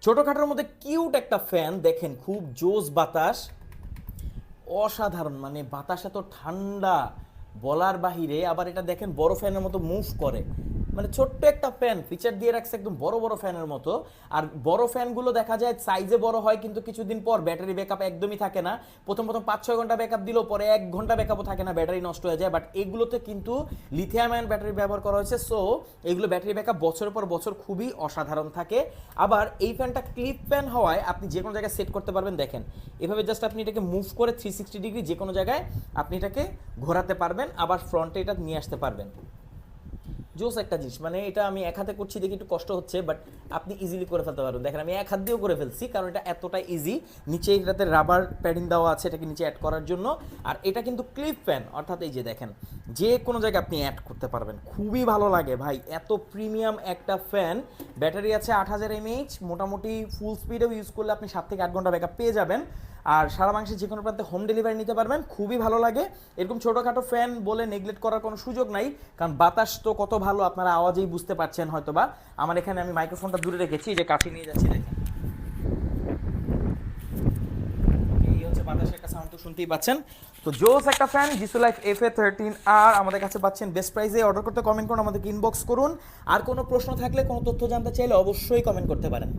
ছোটখাটোর মধ্যে কিউট একটা ফ্যান দেখেন, খুব জোস বাতাস, অসাধারণ, মানে বাতাস এত ঠান্ডা বলার বাহিরে। আবার এটা দেখেন বড় ফ্যানের মতো মুভ করে, মানে ছোট্ট একটা ফ্যান ফিচার দিয়ে রাখছে একদম বড় বড় ফ্যানের মতো। আর বড় ফ্যানগুলো দেখা যায় সাইজে বড় হয় কিন্তু কিছুদিন পর ব্যাটারি ব্যাকআপ একদমই থাকে না। প্রথম প্রথম 5-6 ঘন্টা ব্যাকআপ দিলেও পরে 1 ঘন্টা ব্যাকআপও থাকে না, ব্যাটারি নষ্ট হয়ে যায়। বাট এগুলোতে কিন্তু লিথিয়াম আয়ন ব্যাটারি ব্যবহার করা হয়েছে, সো এগুলো ব্যাটারি ব্যাকআপ বছরের পর বছর খুবই অসাধারণ থাকে। আবার এই ফ্যানটা ক্লিপ ফ্যান হওয়ায় আপনি যে কোনো জায়গায় সেট করতে পারবেন। দেখেন এভাবে জাস্ট আপনি এটাকে মুভ করে 360 ডিগ্রি যে কোনো জায়গায় আপনি এটাকে ঘোরাতে পারবেন, আবার ফ্রন্টে এটা নিয়ে আসতে পারবেন। জোস একটা জিনিস, মানে এটা আমি এক হাতে করছি দেখি একটু কষ্ট হচ্ছে, বাট আপনি ইজিলি করে ফেলতে পারবেন। দেখেন আমি এক হাত দিয়েও করে ফেলছি, কারণ এটা এতটা ইজি। নিচে এটাতে রাবার প্যাডিং দেওয়া আছে এটাকে নিচে অ্যাড করার জন্য। আর এটা কিন্তু ক্লিপ ফ্যান, অর্থাৎ এই যে দেখেন যে কোনো জায়গায় আপনি অ্যাড করতে পারবেন। খুবই ভালো লাগে ভাই, এত প্রিমিয়াম একটা ফ্যান। ব্যাটারি আছে 8000 mAh, মোটামুটি ফুল স্পিডেও ইউজ করলে আপনি 7 থেকে 8 ঘন্টা ব্যাকআপ পেয়ে যাবেন। আর সারা বাংলাদেশে যে কোনো প্রান্তে হোম ডেলিভারি নিতে পারবেন। খুবই ভালো লাগে। এরকম ছোটোখাটো ফ্যান বলে নেগলেক্ট করার কোনো সুযোগ নাই, কারণ বাতাস তো কত ভালো আপনারা আওয়াজেই বুঝতে পারছেন হয়তোবা। আমার এখানে আমি মাইক্রোফোনটা দূরে রেখেছি, যে কাছে নিয়ে যাচ্ছি দেখেন, এই হচ্ছে বাতাসের একটা সাউন্ড, তো শুনতেই পাচ্ছেন। তো জোস একটা ফ্যান জিসু লাইফ FA13R আমাদের কাছে পাচ্ছেন বেস্ট প্রাইসে। অর্ডার করতে কমেন্ট করুন, আমাদেরকে ইনবক্স করুন। আর কোনো প্রশ্ন থাকলে, কোনো তথ্য জানতে চাইলে অবশ্যই কমেন্ট করতে পারেন।